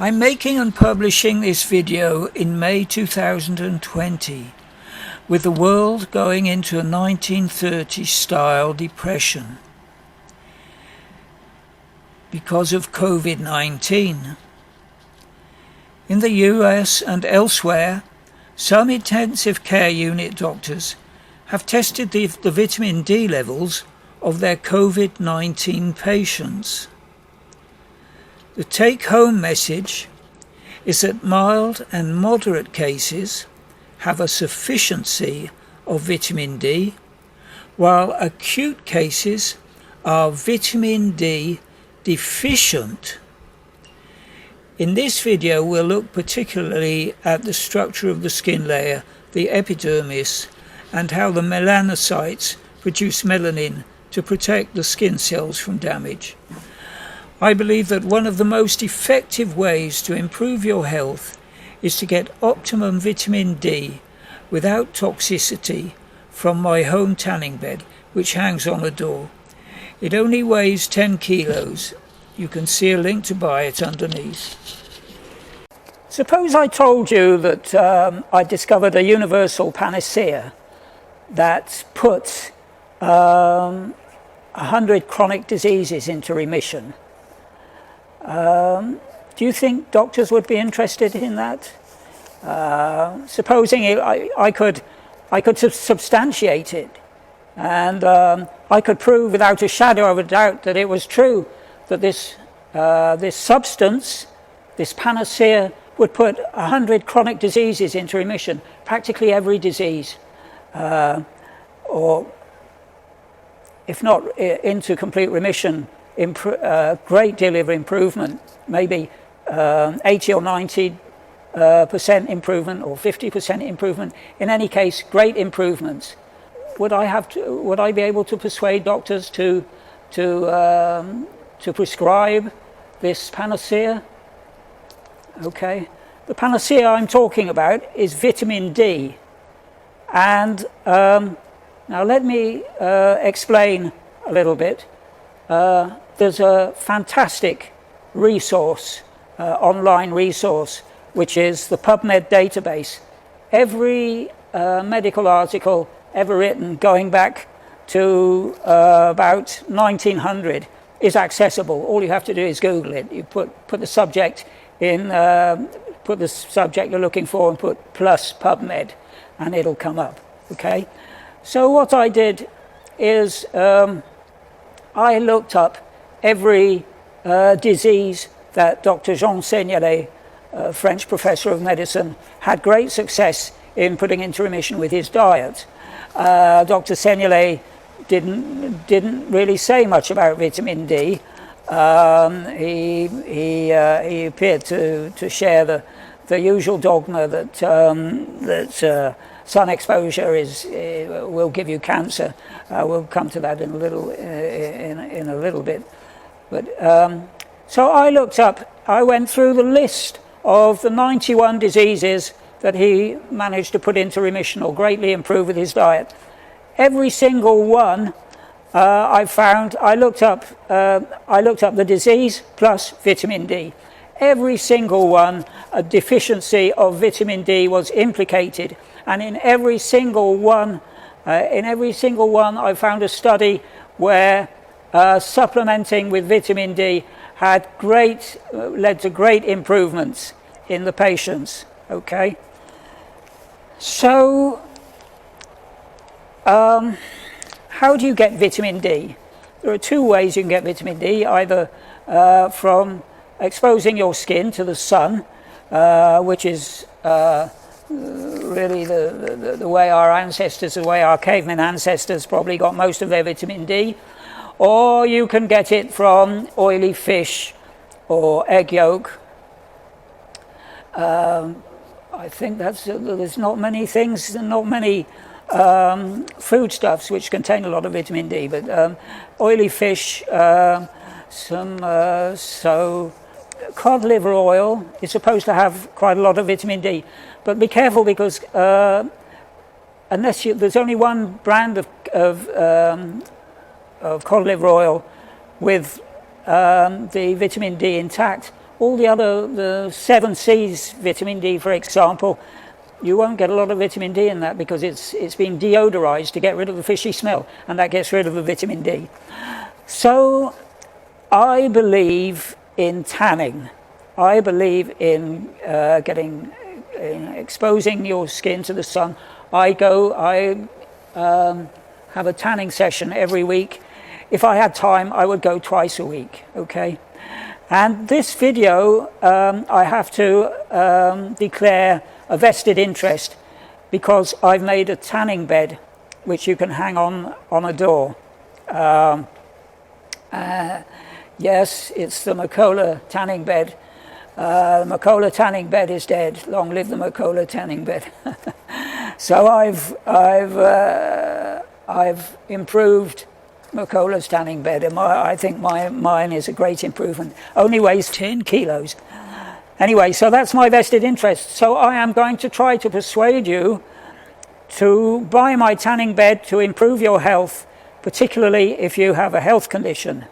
I'm making and publishing this video in May 2020, with the world going into a 1930s style depression because of COVID-19. In the US and elsewhere, some intensive care unit doctors have tested the vitamin D levels of their COVID-19 patients. The take-home message is that mild and moderate cases have a sufficiency of vitamin D, while acute cases are vitamin D deficient. In this video, we'll look particularly at the structure of the skin layer, the epidermis, and how the melanocytes produce melanin to protect the skin cells from damage. I believe that one of the most effective ways to improve your health is to get optimum vitamin D without toxicity from my home tanning bed, which hangs on a door. It only weighs 10 kilos. You can see a link to buy it underneath. Suppose I told you that I discovered a universal panacea that puts 100 chronic diseases into remission. Do you think doctors would be interested in that? Supposing I could substantiate it, and I could prove without a shadow of a doubt that it was true, that this substance, this panacea, would put 100 chronic diseases into remission, practically every disease, or if not into complete remission, great deal of improvement, maybe 80 or 90% improvement or 50% improvement. In any case, great improvements. Would I be able to persuade doctors to prescribe this panacea? Okay, the panacea I'm talking about is vitamin D, and now let me explain a little bit. There's a fantastic resource, online resource, which is the PubMed database. Every medical article ever written going back to about 1900 is accessible. All you have to do is Google it. You put the subject in, put the subject you're looking for and put plus PubMed, and it'll come up. Okay. So what I did is I looked up every disease that Dr. Jean Seignelay, French professor of medicine, had great success in putting into remission with his diet. Dr. Seignelay didn't really say much about vitamin D. He appeared to share the usual dogma that sun exposure will give you cancer. We'll come to that in a little bit. But so I went through the list of the 91 diseases that he managed to put into remission or greatly improve with his diet. Every single one I looked up the disease plus vitamin D. Every single one, a deficiency of vitamin D was implicated, and in every single one I found a study where supplementing with vitamin D had led to great improvements in the patients. Okay, so how do you get vitamin D? There are two ways you can get vitamin D, either from exposing your skin to the sun, which is really the way our caveman ancestors probably got most of their vitamin D, or you can get it from oily fish or egg yolk. I think there's not many things, not many foodstuffs which contain a lot of vitamin D, but oily fish, so cod liver oil is supposed to have quite a lot of vitamin D, but be careful because there's only one brand of cod liver oil with the vitamin D intact. all the other, the 7 C's vitamin D, for example, you won't get a lot of vitamin D in that because it's been deodorized to get rid of the fishy smell, and that gets rid of the vitamin D. So I believe in tanning. I believe in exposing your skin to the sun. I have a tanning session every week. If I had time, I would go twice a week, okay? And this video, I have to declare a vested interest because I've made a tanning bed which you can hang on a door. Yes, it's the Macola tanning bed. The Macola tanning bed is dead. Long live the Macola tanning bed. So I've improved Macola's tanning bed, and I think mine is a great improvement. Only weighs 10 kilos. Anyway, so that's my vested interest. So I am going to try to persuade you to buy my tanning bed to improve your health, particularly if you have a health condition.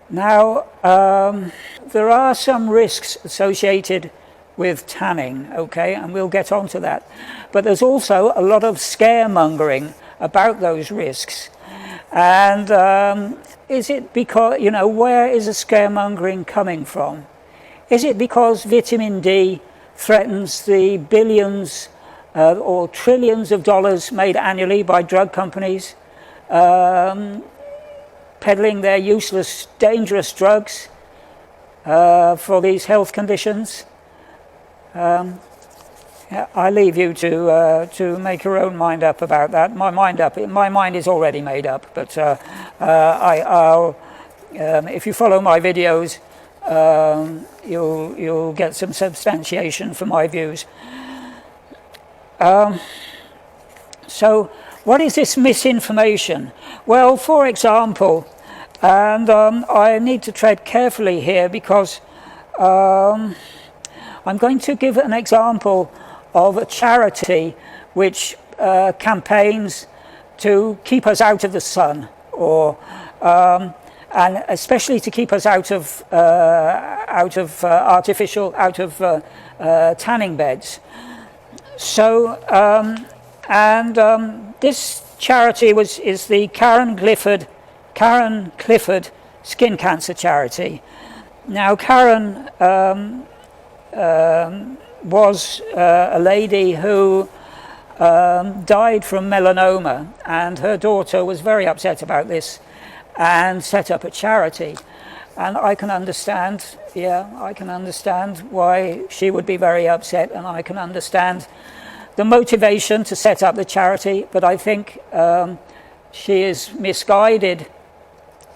Now, there are some risks associated with tanning, okay, and we'll get onto that. But there's also a lot of scaremongering about those risks. And is it because, you know, where is the scaremongering coming from? Is it because vitamin D threatens the billions or trillions of dollars made annually by drug companies peddling their useless, dangerous drugs for these health conditions? Yeah, I leave you to make your own mind up about that. My mind is already made up, but I'll if you follow my videos, you'll get some substantiation for my views. So what is this misinformation? Well, for example, and I need to tread carefully here because I'm going to give an example of a charity which campaigns to keep us out of the sun, or and especially to keep us out of tanning beds. So this charity is the Karen Clifford Skin Cancer Charity. Now, Karen was a lady who died from melanoma, and her daughter was very upset about this and set up a charity. And I can understand, I can understand why she would be very upset, and I can understand the motivation to set up the charity, but I think she is misguided,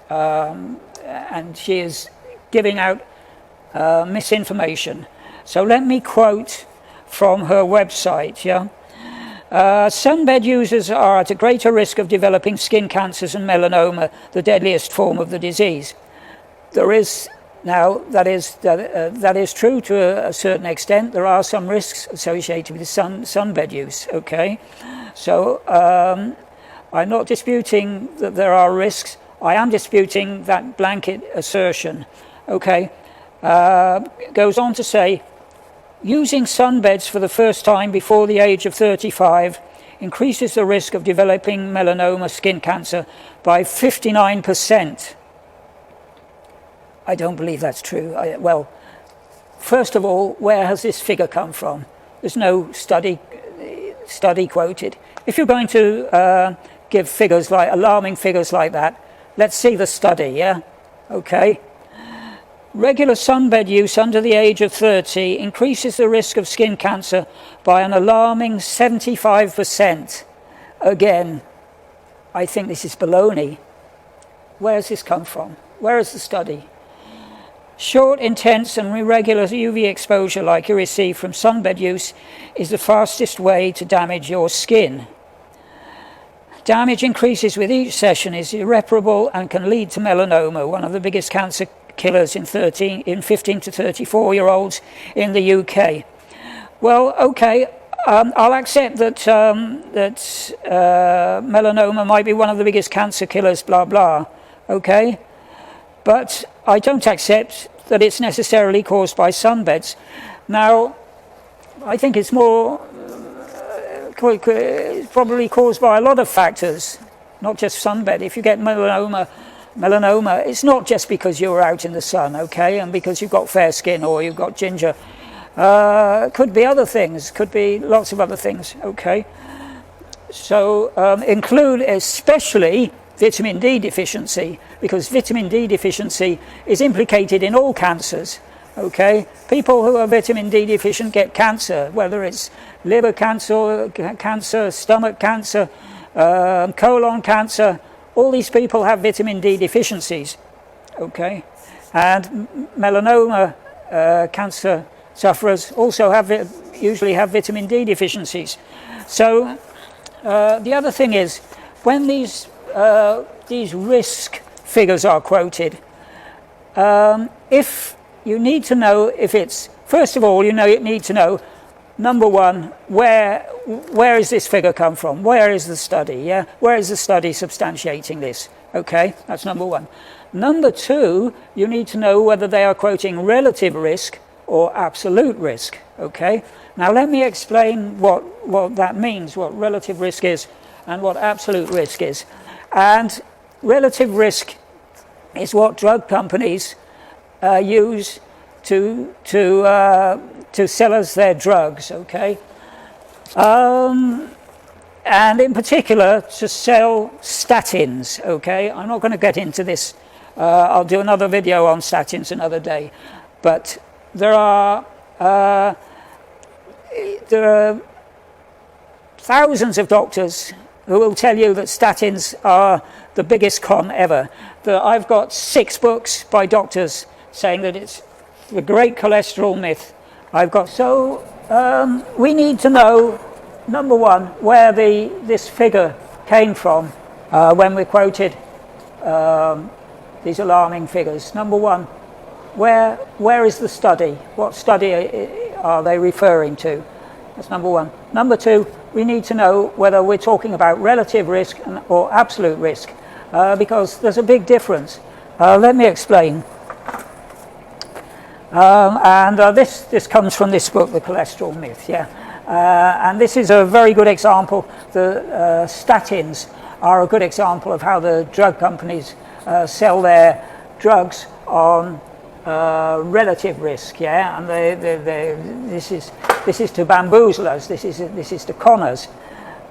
and she is giving out misinformation. So let me quote from her website, sunbed users are at a greater risk of developing skin cancers and melanoma, the deadliest form of the disease. There is, now, that is true to a certain extent. There are some risks associated with sunbed use, okay? So I'm not disputing that there are risks. I am disputing that blanket assertion, okay? Goes on to say, using sunbeds for the first time before the age of 35 increases the risk of developing melanoma skin cancer by 59%. I don't believe that's true. Well, first of all, where has this figure come from? There's no study quoted. If you're going to give figures like alarming figures like that, let's see the study, yeah? Okay. Regular sunbed use under the age of 30 increases the risk of skin cancer by an alarming 75%. Again, I think this is baloney. Where has this come from? Where is the study? Short, intense and irregular UV exposure like you receive from sunbed use is the fastest way to damage your skin. Damage increases with each session, is irreparable and can lead to melanoma, one of the biggest cancer killers in 15 to 34-year-olds in the UK. Well, okay, I'll accept that melanoma might be one of the biggest cancer killers, blah, blah, okay? But I don't accept that it's necessarily caused by sunbeds. Now, I think it's more probably caused by a lot of factors, not just sunbed. If you get melanoma, it's not just because you're out in the sun, okay, and because you've got fair skin or you've got ginger. Could be other things, could be lots of other things, okay. So include especially vitamin D deficiency, because vitamin D deficiency is implicated in all cancers, okay. People who are vitamin D deficient get cancer, whether it's liver cancer, stomach cancer, colon cancer. All these people have vitamin D deficiencies, okay, and melanoma cancer sufferers also usually have vitamin D deficiencies. So the other thing is, when these risk figures are quoted, if you need to know if it's, first of all, you need to know, number one, where is this figure come from? Where is the study? Yeah, where is the study substantiating this? Okay, that's number one. Number two, you need to know whether they are quoting relative risk or absolute risk. Okay, now let me explain what that means, what relative risk is and what absolute risk is. And relative risk is what drug companies use to sell us their drugs, okay? And in particular, to sell statins, okay? I'm not going to get into this. I'll do another video on statins another day. But there are thousands of doctors who will tell you that statins are the biggest con ever. I've got 6 books by doctors saying that it's the great cholesterol myth. So we need to know, number one, where this figure came from when we quoted these alarming figures. Number one, where is the study? What study are they referring to? That's number one. Number two, we need to know whether we're talking about relative risk or absolute risk, because there's a big difference. Let me explain. This comes from this book, The Cholesterol Myth, yeah. And this is a very good example. The statins are a good example of how the drug companies sell their drugs on relative risk, yeah. And this is to bamboozle us. This is to con us.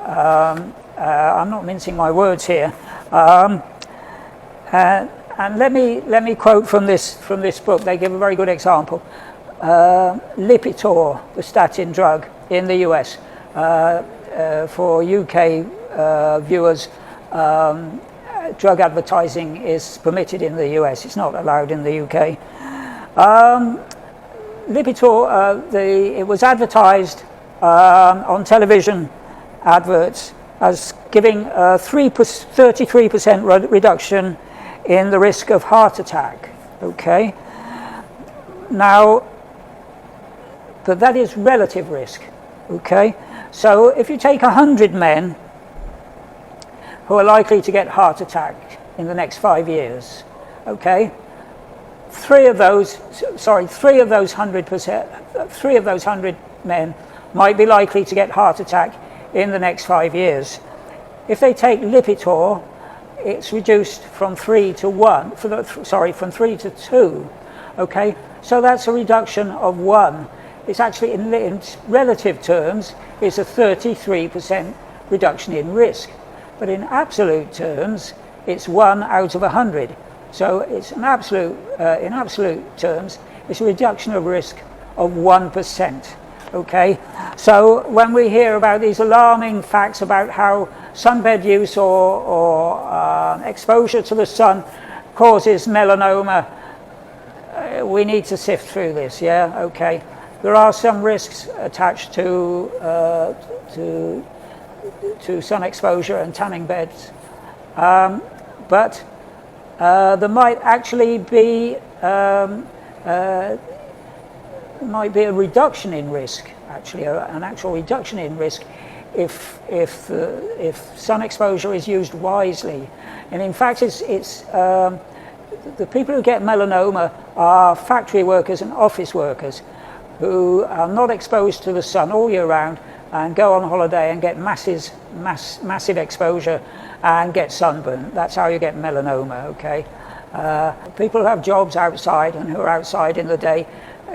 I'm not mincing my words here. And let me quote from this book. They give a very good example. Lipitor, the statin drug in the US. For UK viewers, drug advertising is permitted in the US. It's not allowed in the UK. Lipitor, it was advertised on television adverts as giving a 33% reduction in the risk of heart attack, okay? Now, but that is relative risk, okay? So if you take 100 men who are likely to get heart attack in the next 5 years, okay? 3 of those 100 men might be likely to get heart attack in the next 5 years. If they take Lipitor, it's reduced from 3 to 1, from 3 to 2, okay? So that's a reduction of 1. It's actually, in relative terms, it's a 33% reduction in risk. But in absolute terms, it's 1 out of 100. So it's an absolute, in absolute terms, it's a reduction of risk of 1%. Okay, so when we hear about these alarming facts about how sunbed use or exposure to the sun causes melanoma, we need to sift through this. Yeah, okay. There are some risks attached to sun exposure and tanning beds, but there might actually be might be a reduction in risk, actually, an actual reduction in risk if sun exposure is used wisely. And in fact, the people who get melanoma are factory workers and office workers who are not exposed to the sun all year round and go on holiday and get massive exposure and get sunburn. That's how you get melanoma, okay? People who have jobs outside and who are outside in the day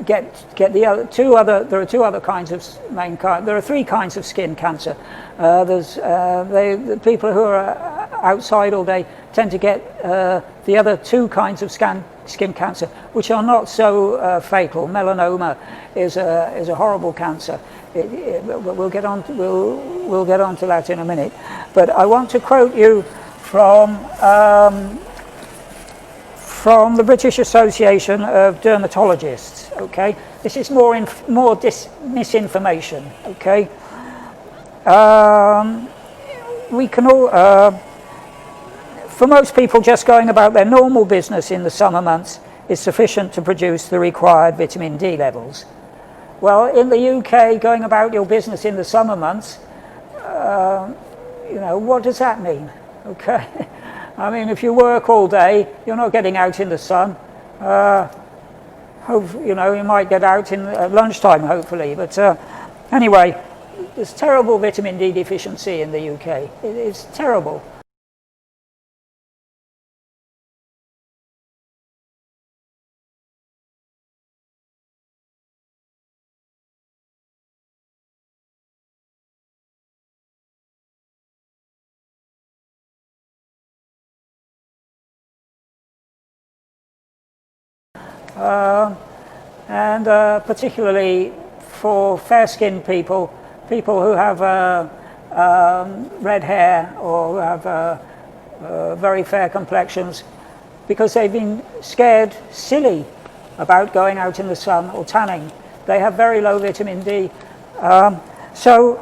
get the other there are two other kinds of there are three kinds of skin cancer. The people who are outside all day tend to get the other two kinds of skin cancer, which are not so fatal. Melanoma is a horrible cancer. We'll get on to that in a minute. But I want to quote you from the British Association of Dermatologists. Okay, this is more misinformation. Okay, we can all. For most people, just going about their normal business in the summer months is sufficient to produce the required vitamin D levels. Well, in the UK, going about your business in the summer months, you know, what does that mean? Okay, I mean, if you work all day, you're not getting out in the sun. You know, you might get out in lunchtime, hopefully. But anyway, there's terrible vitamin D deficiency in the UK. It's terrible. Particularly for fair-skinned people who have red hair or have very fair complexions, because they've been scared silly about going out in the sun or tanning. They have very low vitamin D. So,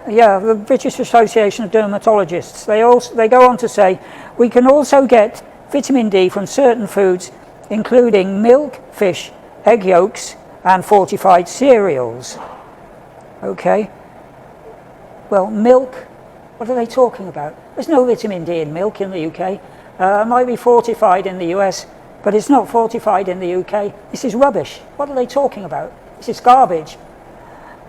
yeah, the British Association of Dermatologists, they go on to say, we can also get vitamin D from certain foods, including milk, fish, egg yolks, and fortified cereals. Okay. Well, milk, what are they talking about? There's no vitamin D in milk in the UK. It might be fortified in the US, but it's not fortified in the UK. This is rubbish. What are they talking about? This is garbage.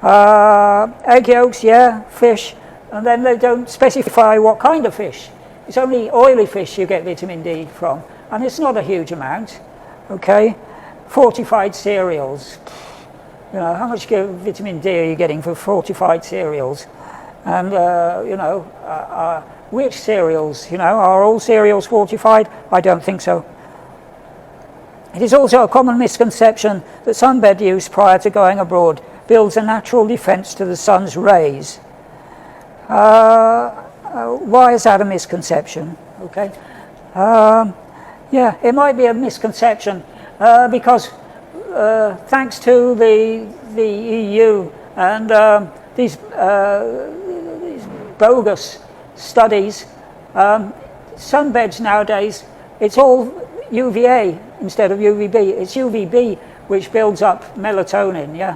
Egg yolks, yeah, fish, and then they don't specify what kind of fish. It's only oily fish you get vitamin D from, and it's not a huge amount. Okay, fortified cereals. You know, how much vitamin D are you getting for fortified cereals? And you know, which cereals? You know, are all cereals fortified? I don't think so. It is also a common misconception that sunbed use prior to going abroad builds a natural defense to the sun's rays. Why is that a misconception? Okay. Yeah, it might be a misconception because thanks to the EU and these bogus studies, sunbeds nowadays, it's all UVA instead of UVB. It's UVB which builds up melatonin, yeah.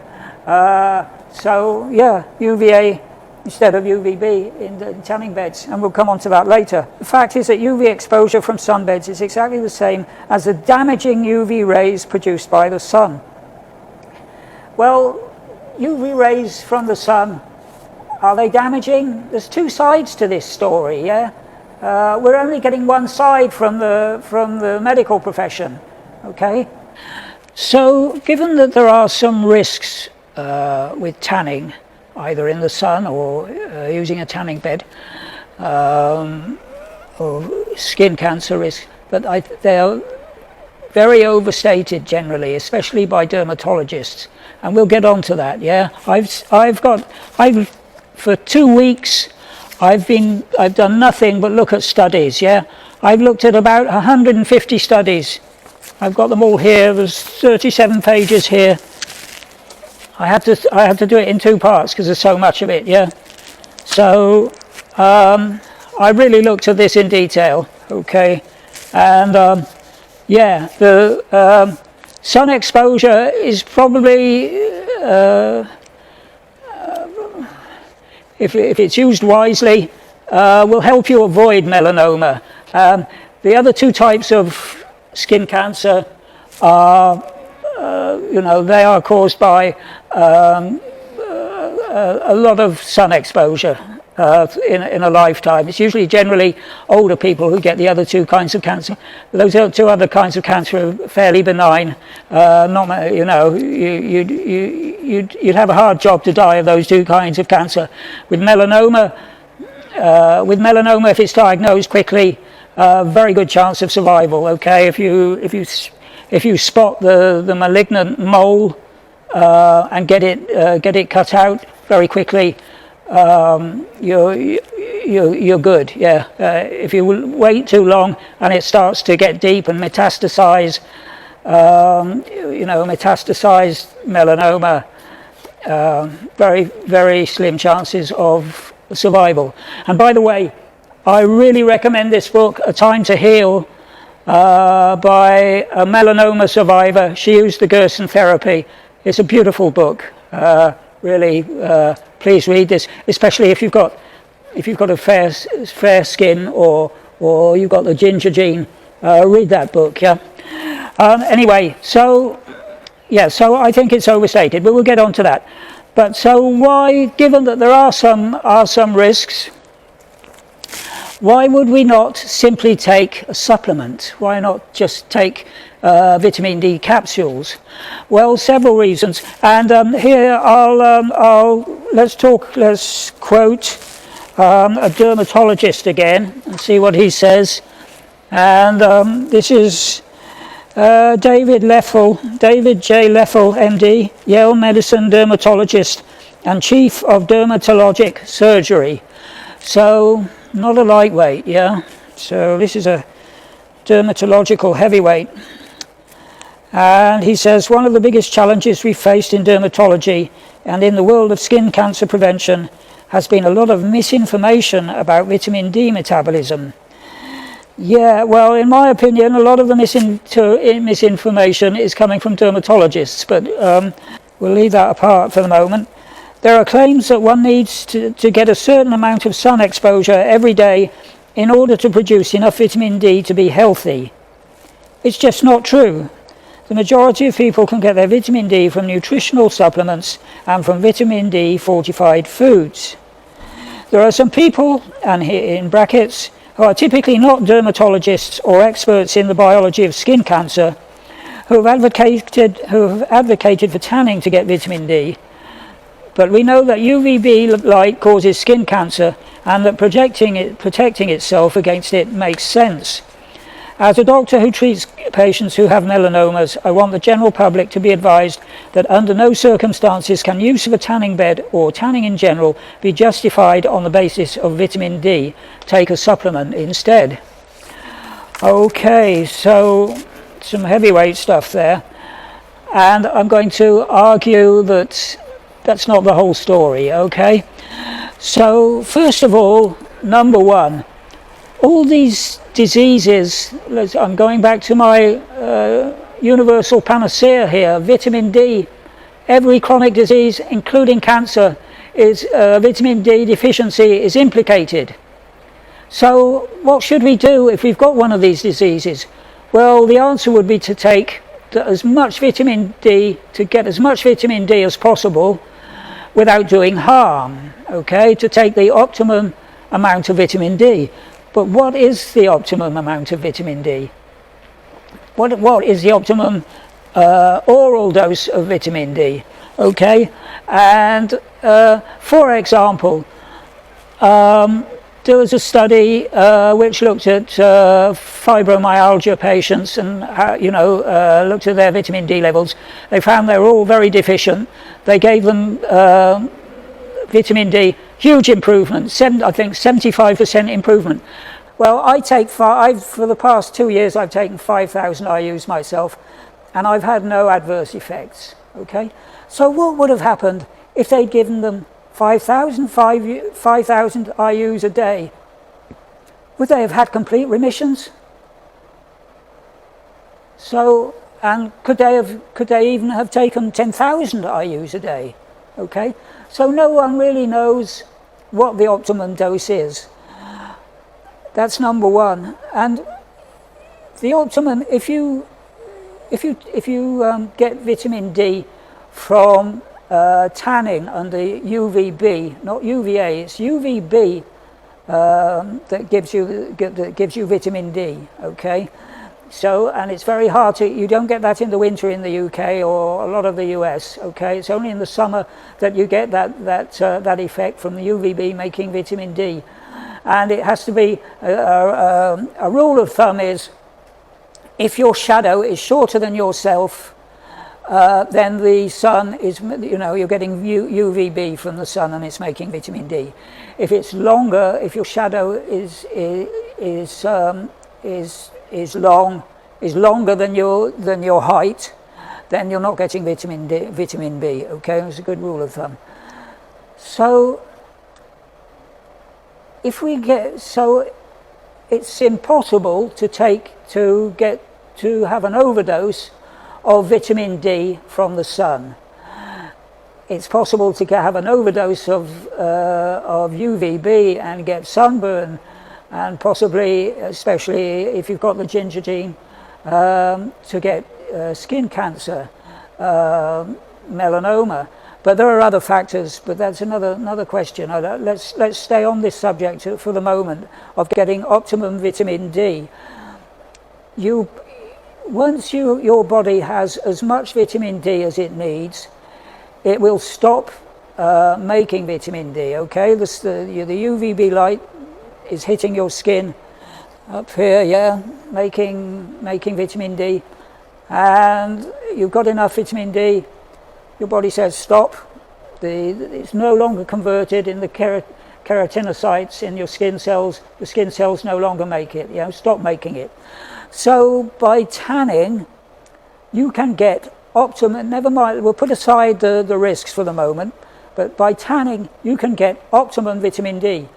So, yeah, UVA instead of UVB in the tanning beds, and we'll come on to that later. The fact is that UV exposure from sunbeds is exactly the same as the damaging UV rays produced by the sun. Well, UV rays from the sun, are they damaging? There's two sides to this story, yeah? We're only getting one side from the medical profession, okay? So, given that there are some risks with tanning, either in the sun or using a tanning bed, or skin cancer risk, but they are very overstated generally, especially by dermatologists, and we'll get on to that. Yeah, for 2 weeks I've done nothing but look at studies. Yeah, I've looked at about 150 studies. I've got them all here. There's 37 pages here. I have to do it in 2 parts because there's so much of it, yeah. So I really looked at this in detail, okay. And yeah, the sun exposure is probably, if it's used wisely, will help you avoid melanoma. The other 2 types of skin cancer are, they are caused by a lot of sun exposure in a lifetime. It's usually generally older people who get the other two kinds of cancer. Those two other kinds of cancer are fairly benign. Not, you'd have a hard job to die of those two kinds of cancer. With melanoma, if it's diagnosed quickly, very good chance of survival. Okay, if you spot the malignant mole and get it cut out very quickly, you're good. Yeah. If you wait too long and it starts to get deep and metastasize, metastasized melanoma, very, very slim chances of survival. And by the way, I really recommend this book, A Time to Heal, by a melanoma survivor. She used the Gerson therapy. It's a beautiful book. Really, please read this, especially if you've got a fair skin or you've got the ginger gene. Read that book. Yeah. Anyway, so I think it's overstated, but we'll get on to that. But so why, given that there are some risks, why would we not simply take a supplement? Why not just take vitamin D capsules? Well, several reasons. And here let's quote a dermatologist again and see what he says. And this is David J. Leffel, MD, Yale Medicine dermatologist and chief of dermatologic surgery. So not a lightweight, yeah. So this is a dermatological heavyweight. And he says, one of the biggest challenges we've faced in dermatology and in the world of skin cancer prevention has been a lot of misinformation about vitamin D metabolism. Yeah, well, in my opinion, a lot of the misinformation is coming from dermatologists, but we'll leave that apart for the moment. There are claims that one needs to get a certain amount of sun exposure every day in order to produce enough vitamin D to be healthy. It's just not true. The majority of people can get their vitamin D from nutritional supplements and from vitamin D fortified foods. There are some people, and here in brackets, who are typically not dermatologists or experts in the biology of skin cancer, who have advocated for tanning to get vitamin D. But we know that UVB light causes skin cancer and that protecting itself against it makes sense. As a doctor who treats patients who have melanomas, I want the general public to be advised that under no circumstances can use of a tanning bed or tanning in general be justified on the basis of vitamin D. Take a supplement instead. Okay, so some heavyweight stuff there. And I'm going to argue that that's not the whole story, okay? So, first of all, number one, all these diseases, I'm going back to my universal panacea here, vitamin D. Every chronic disease, including cancer, is vitamin D deficiency is implicated. So what should we do if we've got one of these diseases? Well, the answer would be to take as much vitamin D, to get as much vitamin D as possible without doing harm, okay, to take the optimum amount of vitamin D. But what is the optimum amount of vitamin D? What is the optimum oral dose of vitamin D? Okay, and for example, there was a study which looked at fibromyalgia patients and looked at their vitamin D levels. They found they were all very deficient. They gave them vitamin D, huge improvement, I think 75% improvement. Well, for the past 2 years I've taken 5,000 IUs myself, and I've had no adverse effects. Okay, so what would have happened if they'd given them 5,000 IUs a day? Would they have had complete remissions? So, and could they even have taken 10,000 IUs a day? Okay, so no one really knows what the optimum dose is. That's number one. And the optimum, if you get vitamin D from tanning under UVB, not UVA, it's UVB that gives you vitamin D. Okay, so, and it's very hard to, you don't get that in the winter in the UK or a lot of the US. Okay, it's only in the summer that you get that effect from the UVB making vitamin D. And it has to be a rule of thumb is, if your shadow is shorter than yourself, then the sun is, you're getting UVB from the sun and it's making vitamin D. If it's longer, if your shadow is longer than your height, then you're not getting vitamin B. Okay, it's a good rule of thumb. So it's impossible to have an overdose of vitamin D from the sun. It's possible to have an overdose of UVB and get sunburn, and possibly, especially if you've got the ginger gene, to get skin cancer, melanoma. But there are other factors, but that's another question. Let's stay on this subject for the moment of getting optimum vitamin D. Once your body has as much vitamin D as it needs, it will stop making vitamin D. Okay, the UVB light is hitting your skin up here, yeah, making vitamin D, and you've got enough vitamin D. Your body says stop. It's no longer converted in the keratinocytes in your skin cells. The skin cells no longer make it. Stop making it. So by tanning, you can get optimum. Never mind. We'll put aside the risks for the moment. But by tanning, you can get optimum vitamin D,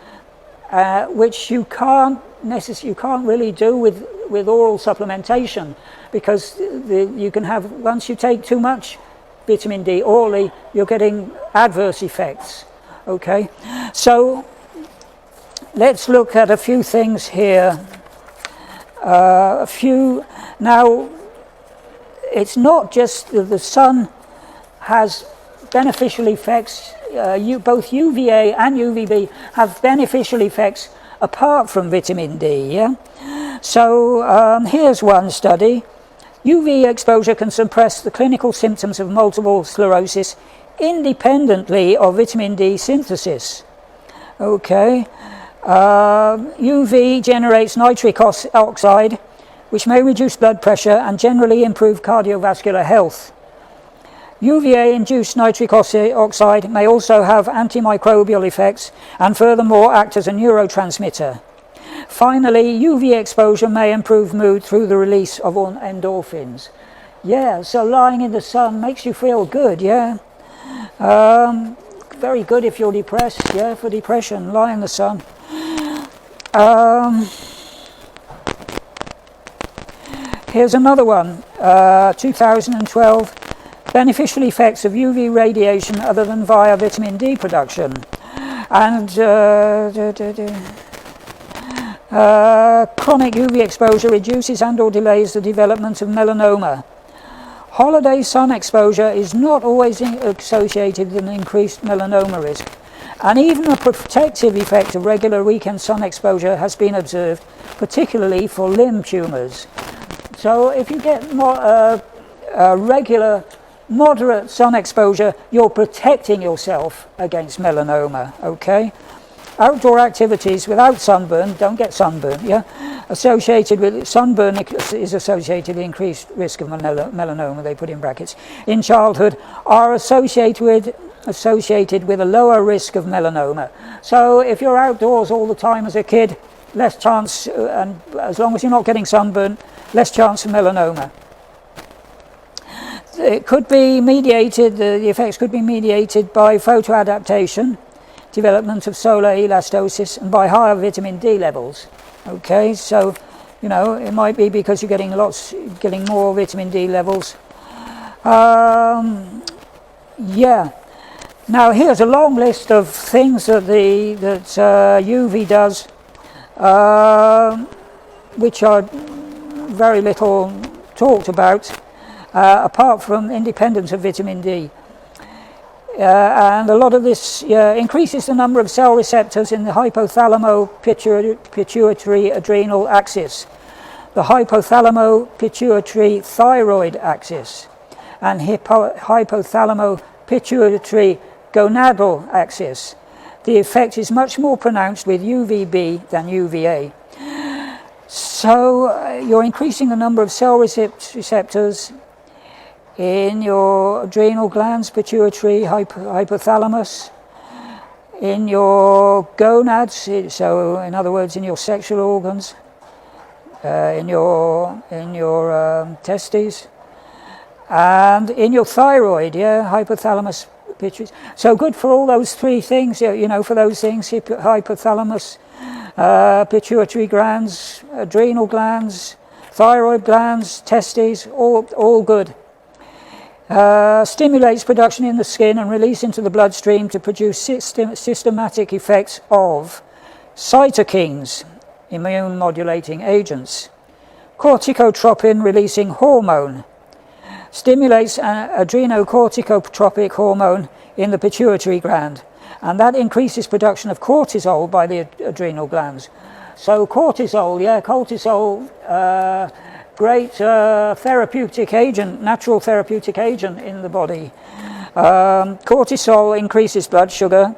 which you can't really do with oral supplementation, because you can have, once you take too much vitamin D orally, you're getting adverse effects. Okay, so let's look at a few things here. Now, it's not just that the sun has beneficial effects. Both UVA and UVB have beneficial effects apart from vitamin D. Yeah. So here's one study. UV exposure can suppress the clinical symptoms of multiple sclerosis independently of vitamin D synthesis. Okay. UV generates nitric oxide, which may reduce blood pressure and generally improve cardiovascular health. UVA-induced nitric oxide may also have antimicrobial effects and furthermore act as a neurotransmitter. Finally, UV exposure may improve mood through the release of endorphins. Yeah, so lying in the sun makes you feel good, yeah. Very good if you're depressed, yeah, for depression, lie in the sun. Here's another one, 2012, beneficial effects of UV radiation other than via vitamin D production. And chronic UV exposure reduces and or delays the development of melanoma. Holiday sun exposure is not always associated with an increased melanoma risk, and even a protective effect of regular weekend sun exposure has been observed, particularly for limb tumours. So if you get more regular, moderate sun exposure, you're protecting yourself against melanoma, okay? Outdoor activities without sunburn, don't get sunburn, yeah? Associated with sunburn is associated with increased risk of melanoma, they put in brackets, in childhood, are associated with a lower risk of melanoma. So if you're outdoors all the time as a kid, less chance, and as long as you're not getting sunburn, less chance of melanoma. It could be mediated, the effects could be mediated by photoadaptation, development of solar elastosis, and by higher vitamin D levels. Okay, so it might be because you're getting more vitamin D levels. Yeah. Now here's a long list of things that UV does, which are very little talked about, apart from independence of vitamin D. And a lot of this increases the number of cell receptors in the hypothalamo-pituitary adrenal axis, the hypothalamo-pituitary thyroid axis, and hypothalamo-pituitary gonadal axis. The effect is much more pronounced with UVB than UVA. So you're increasing the number of cell receptors in your adrenal glands, pituitary, hypothalamus, in your gonads, so in other words in your sexual organs, in your testes, and in your thyroid, hypothalamus, pituitary. So good for all those three things, for those things, hypothalamus, pituitary glands, adrenal glands, thyroid glands, testes, all good. Stimulates production in the skin and release into the bloodstream to produce systematic effects of cytokines, immune modulating agents, corticotropin releasing hormone, stimulates an adrenocorticotropic hormone in the pituitary gland, and that increases production of cortisol by the adrenal glands. So cortisol, great therapeutic agent, natural therapeutic agent in the body. Cortisol increases blood sugar,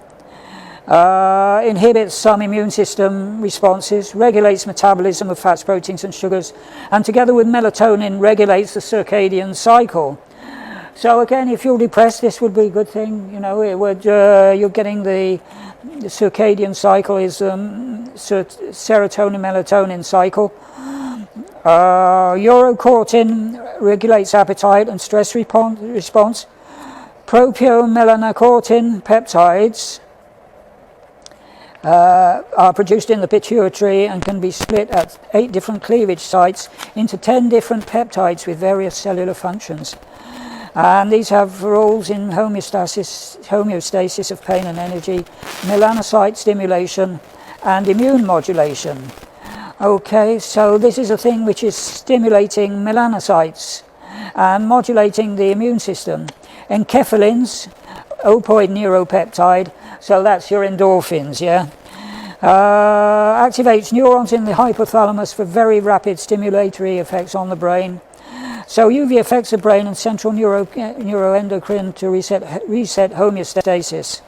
inhibits some immune system responses, regulates metabolism of fats, proteins and sugars, and together with melatonin regulates the circadian cycle. So again, if you're depressed, this would be a good thing. It would, you're getting the circadian cycle is serotonin melatonin cycle. Urocortin regulates appetite and stress response. Melanacortin peptides are produced in the pituitary and can be split at 8 different cleavage sites into 10 different peptides with various cellular functions. And these have roles in homeostasis of pain and energy, melanocyte stimulation, and immune modulation. Okay, so this is a thing which is stimulating melanocytes and modulating the immune system. Enkephalins, opoid neuropeptide, so that's your endorphins, activates neurons in the hypothalamus for very rapid stimulatory effects on the brain. So UV affects the brain and central neuroendocrine to reset homeostasis.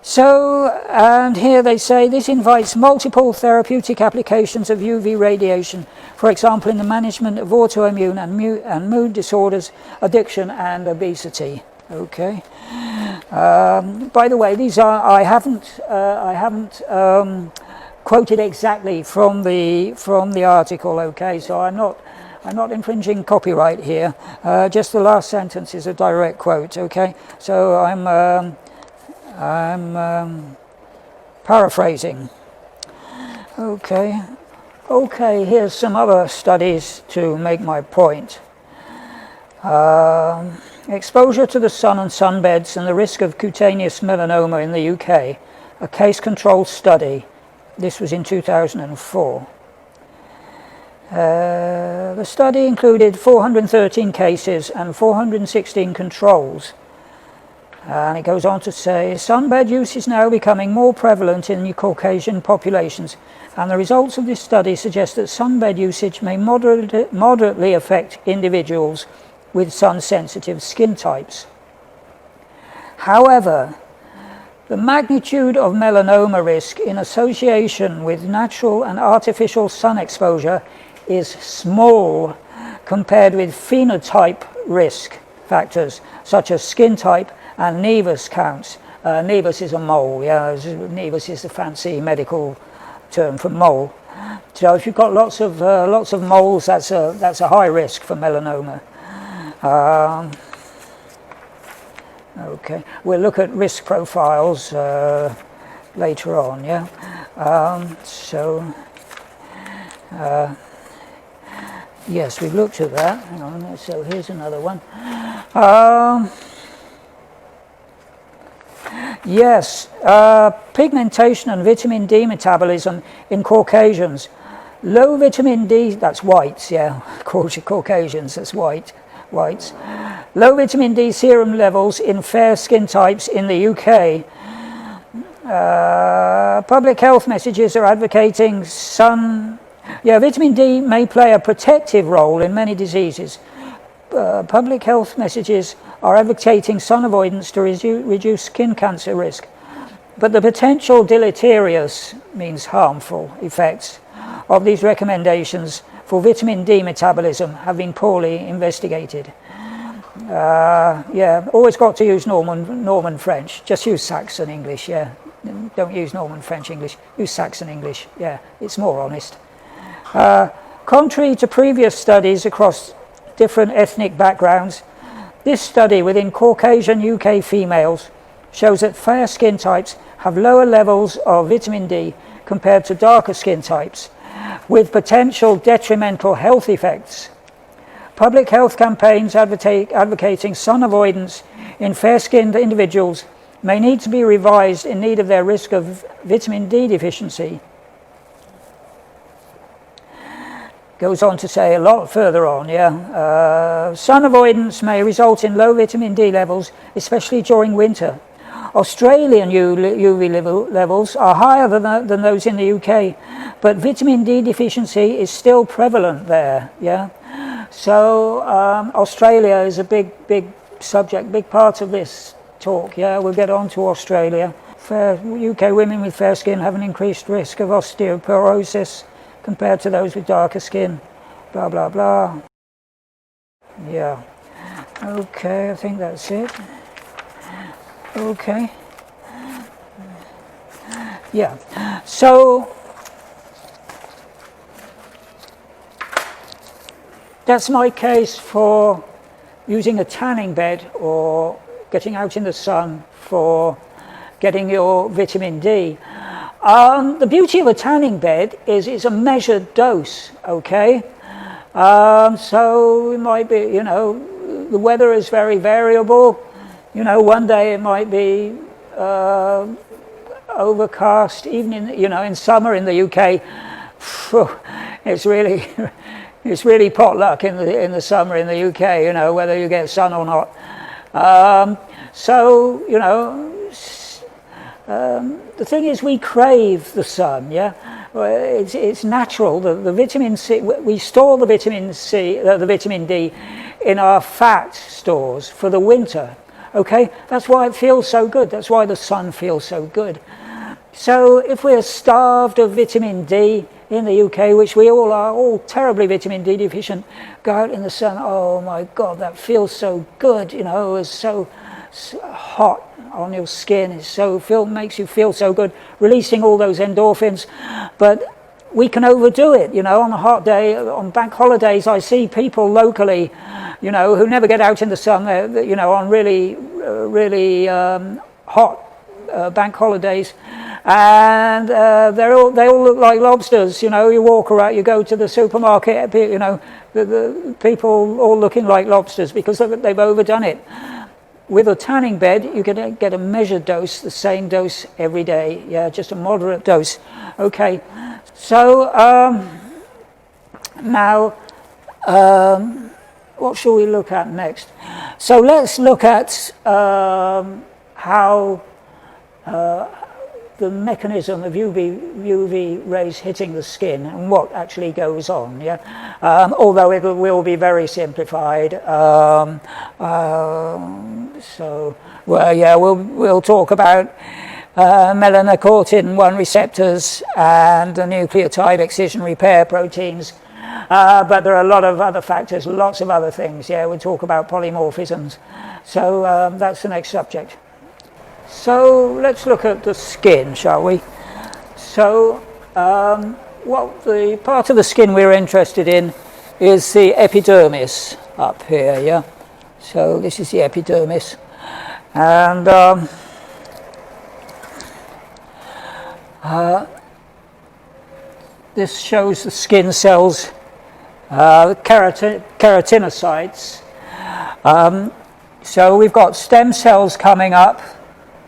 So, and here they say this invites multiple therapeutic applications of UV radiation, for example in the management of autoimmune and mood disorders, addiction and obesity. Okay. By the way, these are I haven't quoted exactly from the article. Okay, so I'm not infringing copyright here. Just the last sentence is a direct quote. Okay, so I'm paraphrasing. Okay, here's some other studies to make my point. Exposure to the sun and sunbeds and the risk of cutaneous melanoma in the UK, a case-controlled study. This was in 2004. The study included 413 cases and 416 controls. And it goes on to say, sunbed use is now becoming more prevalent in the Caucasian populations, and the results of this study suggest that sunbed usage may moderately affect individuals with sun-sensitive skin types. However, the magnitude of melanoma risk in association with natural and artificial sun exposure is small compared with phenotype risk factors such as skin type and nevus counts. Nevus is a mole, nevus is the fancy medical term for mole. So if you've got lots of moles, that's a high risk for melanoma. Okay, we'll look at risk profiles later on. Yes, we've looked at that. Hang on, so here's another one. Yes, pigmentation and vitamin D metabolism in Caucasians Low vitamin D, that's whites, yeah, Caucasians, that's whites. Low vitamin D serum levels in fair skin types in the UK. Public health messages are advocating vitamin D may play a protective role in many diseases. Public health messages are advocating sun avoidance to reduce skin cancer risk. But the potential deleterious, means harmful, effects of these recommendations for vitamin D metabolism have been poorly investigated. Always got to use Norman French. Just use Saxon English, yeah. Don't use Norman French English. Use Saxon English, yeah. It's more honest. Contrary to previous studies across different ethnic backgrounds, this study within Caucasian UK females shows that fair skin types have lower levels of vitamin D compared to darker skin types, with potential detrimental health effects. Public health campaigns advocating sun avoidance in fair-skinned individuals may need to be revised in need of their risk of vitamin D deficiency. Goes on to say a lot further on, sun avoidance may result in low vitamin D levels, especially during winter. Australian UV levels are higher than those in the UK, but vitamin D deficiency is still prevalent there, So Australia is a big subject, big part of this talk, We'll get on to Australia. UK women with fair skin have an increased risk of osteoporosis compared to those with darker skin, blah, blah, blah. Yeah. Okay, I think that's it. Okay. Yeah. So that's my case for using a tanning bed or getting out in the sun for getting your vitamin D. The beauty of a tanning bed is it's a measured dose, okay? So it might be, the weather is very variable. One day it might be overcast, even in summer in the UK. It's really potluck in the summer in the UK, whether you get sun or not. The thing is, we crave the sun, It's natural. The vitamin C, we store the vitamin D in our fat stores for the winter. Okay, that's why it feels so good. That's why the sun feels so good. So if we're starved of vitamin D in the UK, which we all are, all terribly vitamin D deficient, go out in the sun. Oh my God, that feels so good. It's so hot on your skin. Makes you feel so good, releasing all those endorphins. But we can overdo it, on a hot day, on bank holidays. I see people locally, who never get out in the sun, on really hot bank holidays, and they all look like lobsters. You walk around, you go to the supermarket, the people all looking like lobsters because they've overdone it. With a tanning bed, you can get a measured dose, the same dose every day. Just a moderate dose. Okay. So now, what shall we look at next? So let's look at how the mechanism of UV rays hitting the skin and what actually goes on. Although it will be very simplified. We'll talk about melanacortin 1 receptors and the nucleotide excision repair proteins. But there are a lot of other factors, lots of other things. We'll talk about polymorphisms. So that's the next subject. So let's look at the skin, shall we? So what the part of the skin we're interested in is the epidermis up here, So this is the epidermis. And this shows the skin cells, keratinocytes. So we've got stem cells coming up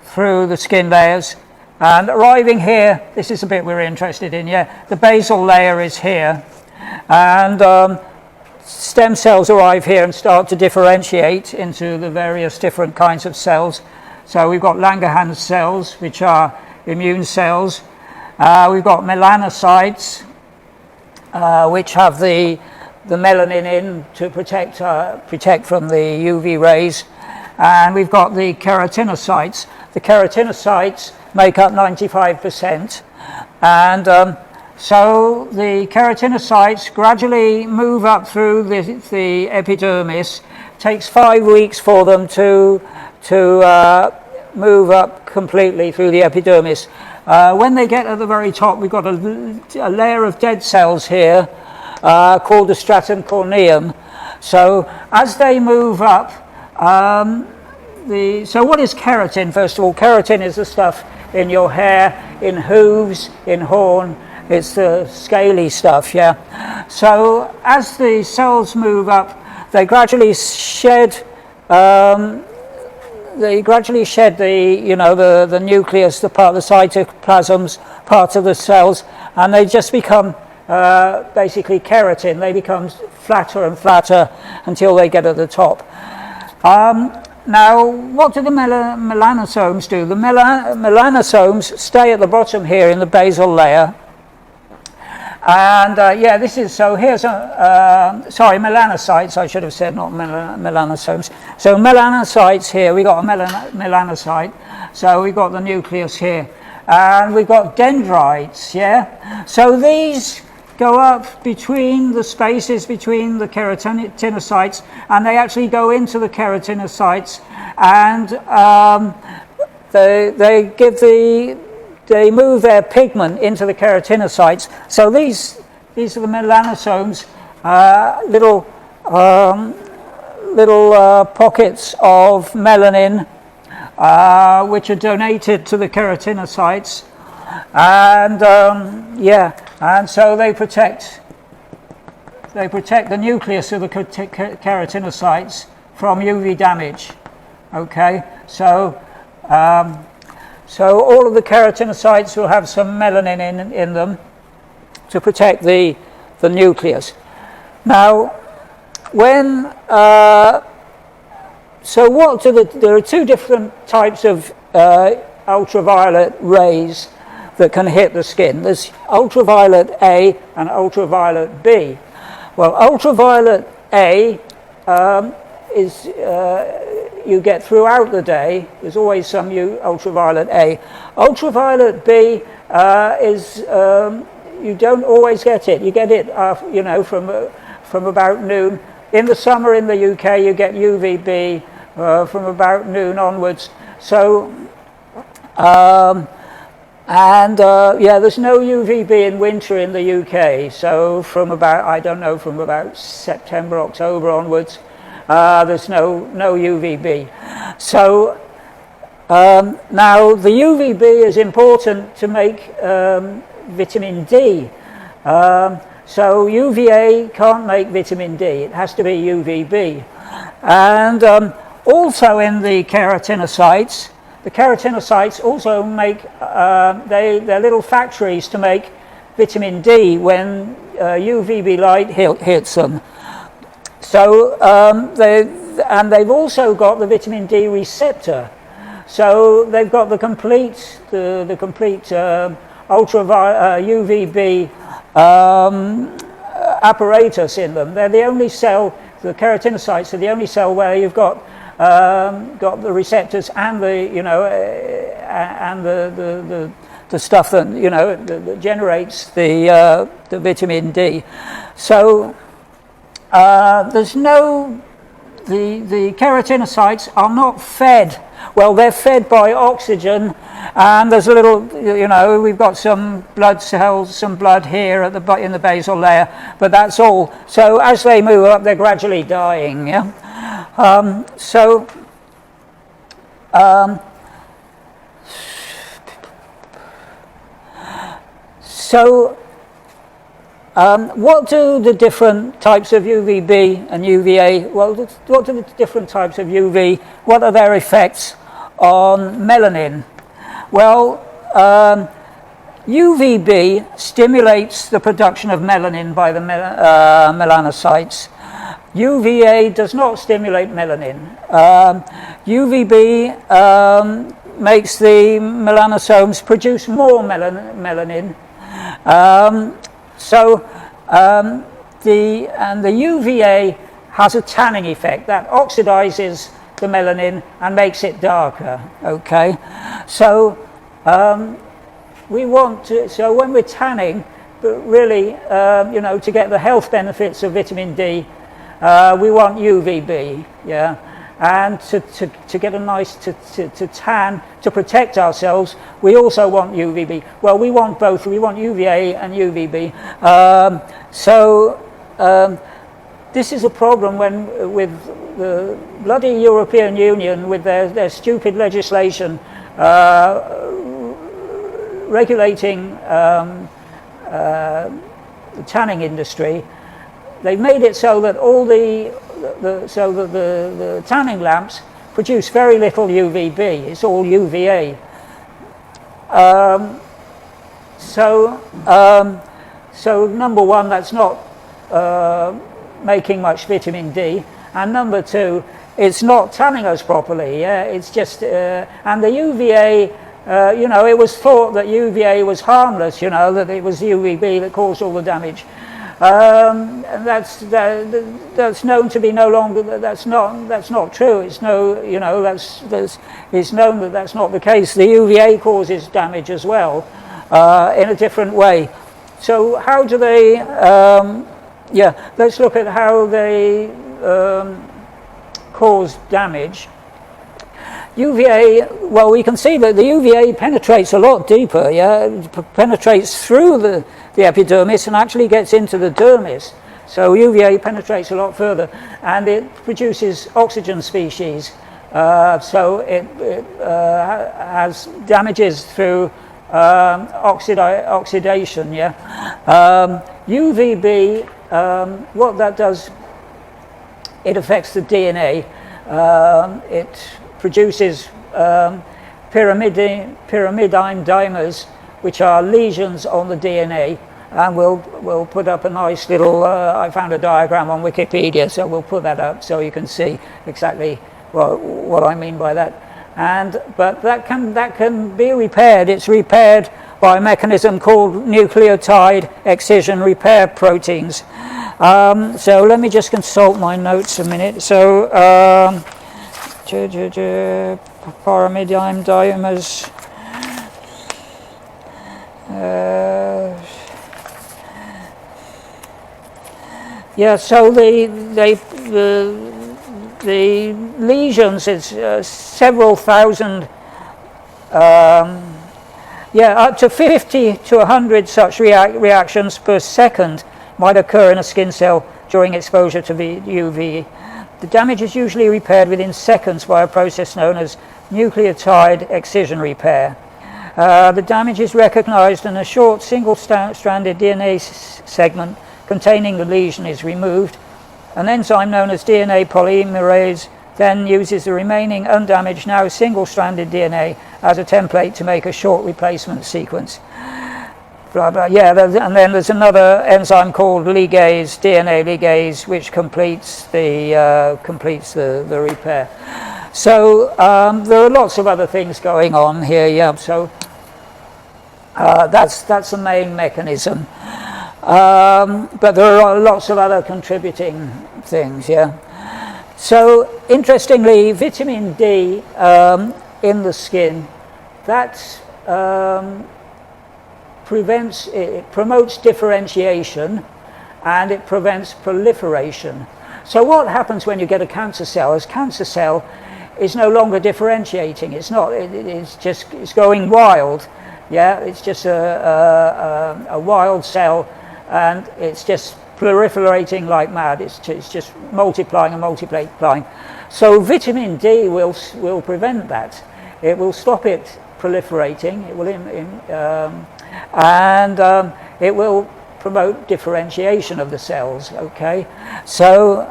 through the skin layers, And arriving here, this is the bit we're interested in, yeah, the basal layer is here, and stem cells arrive here and start to differentiate into the various different kinds of cells. So we've got Langerhans cells, which are immune cells. We've got melanocytes, which have the melanin in to protect from the UV rays. And we've got the keratinocytes. The keratinocytes make up 95%. And so the keratinocytes gradually move up through the epidermis. It takes 5 weeks for them to move up completely through the epidermis. When they get at the very top, we've got a layer of dead cells here called the stratum corneum. So as they move up, so what is keratin? First of all, keratin is the stuff in your hair, in hooves, in horn. It's the scaly stuff, yeah. So as the cells move up, they gradually shed the nucleus, the cytoplasms, part of the cells, and they just become basically keratin. They become flatter and flatter until they get at the top. Now, what do the melanosomes do? The melanosomes stay at the bottom here in the basal layer. And yeah, this is, so here's melanocytes, I should have said, not melanosomes. So melanocytes here, we got a melanocyte, so we've got the nucleus here. And we've got dendrites, yeah? So these go up between the spaces between the keratinocytes, and they actually go into the keratinocytes, and they move their pigment into the keratinocytes. So these are the melanosomes, little pockets of melanin, which are donated to the keratinocytes, and and so they protect the nucleus of the keratinocytes from UV damage. Okay, so all of the keratinocytes will have some melanin in them to protect the nucleus. Now, there are two different types of ultraviolet rays that can hit the skin. There's ultraviolet A and ultraviolet B. Well, ultraviolet A is you get throughout the day. There's always some ultraviolet A. Ultraviolet B is you don't always get it. You get it, from about noon. In the summer in the UK, you get UVB from about noon onwards. So, there's no UVB in winter in the UK. So from about September, October onwards, there's no UVB. So now the UVB is important to make vitamin D. So UVA can't make vitamin D. It has to be UVB. And also in the keratinocytes also make, they're little factories to make vitamin D when UVB light hits them. So they've also got the vitamin D receptor. So they've got the complete ultraviolet UVB apparatus in them. They're the only cell, the keratinocytes are the only cell where you've got the receptors and the stuff that that generates the vitamin D. So there's no, the keratinocytes are not fed. Well, they're fed by oxygen, and there's a little, we've got some blood cells, some blood here in the basal layer, but that's all. So as they move up, they're gradually dying. Yeah. What do the different types of UVB and UVA, what are the different types of UV, what are their effects on melanin? Well, UVB stimulates the production of melanin by the melanocytes. UVA does not stimulate melanin. UVB makes the melanosomes produce more melanin. The UVA has a tanning effect that oxidizes the melanin and makes it darker. Okay, so we want to. So when we're tanning, but really, to get the health benefits of vitamin D, we want UVB. Yeah. And to get a nice, to tan, to protect ourselves, we also want UVB. Well, we want both. We want UVA and UVB. This is a problem with the bloody European Union, with their stupid legislation regulating the tanning industry. They've made it so that all the tanning lamps produce very little UVB. It's all UVA. So number one, that's not making much vitamin D, and number two, it's not tanning us properly. Yeah, it's just and the UVA. It was thought that UVA was harmless. That it was UVB that caused all the damage. And that's known to be no longer. That's not true. It's it's known that that's not the case. The UVA causes damage as well, in a different way. So how do they? Let's look at how they cause damage. UVA, well, we can see that the UVA penetrates a lot deeper, it penetrates through the epidermis and actually gets into the dermis. So UVA penetrates a lot further, and it produces oxygen species. So it has damages through oxidation, UVB, what that does, it affects the DNA. It produces pyrimidine dimers, which are lesions on the DNA, and we'll put up a nice little. I found a diagram on Wikipedia, so we'll put that up so you can see exactly what I mean by that. But that can be repaired. It's repaired by a mechanism called nucleotide excision repair proteins. So let me just consult my notes a minute. So. Pyrimidine dimers. So the lesions is several thousand. Up to 50 to 100 such reactions per second might occur in a skin cell during exposure to UV. The damage is usually repaired within seconds by a process known as nucleotide excision repair. The damage is recognized and a short single-stranded DNA segment containing the lesion is removed. An enzyme known as DNA polymerase then uses the remaining undamaged, now single-stranded DNA as a template to make a short replacement sequence. Blah, blah. And then there's another enzyme called ligase, DNA ligase, which completes the repair. So there are lots of other things going on here. So that's the main mechanism. But there are lots of other contributing things. So interestingly, vitamin D in the skin, that promotes differentiation, and it prevents proliferation. So what happens when you get a cancer cell? A cancer cell is no longer differentiating. It's not. It's going wild. It's just a wild cell, and it's just proliferating like mad. It's just multiplying and multiplying. So vitamin D will prevent that. It will stop it proliferating. It will it will promote differentiation of the cells. Okay, so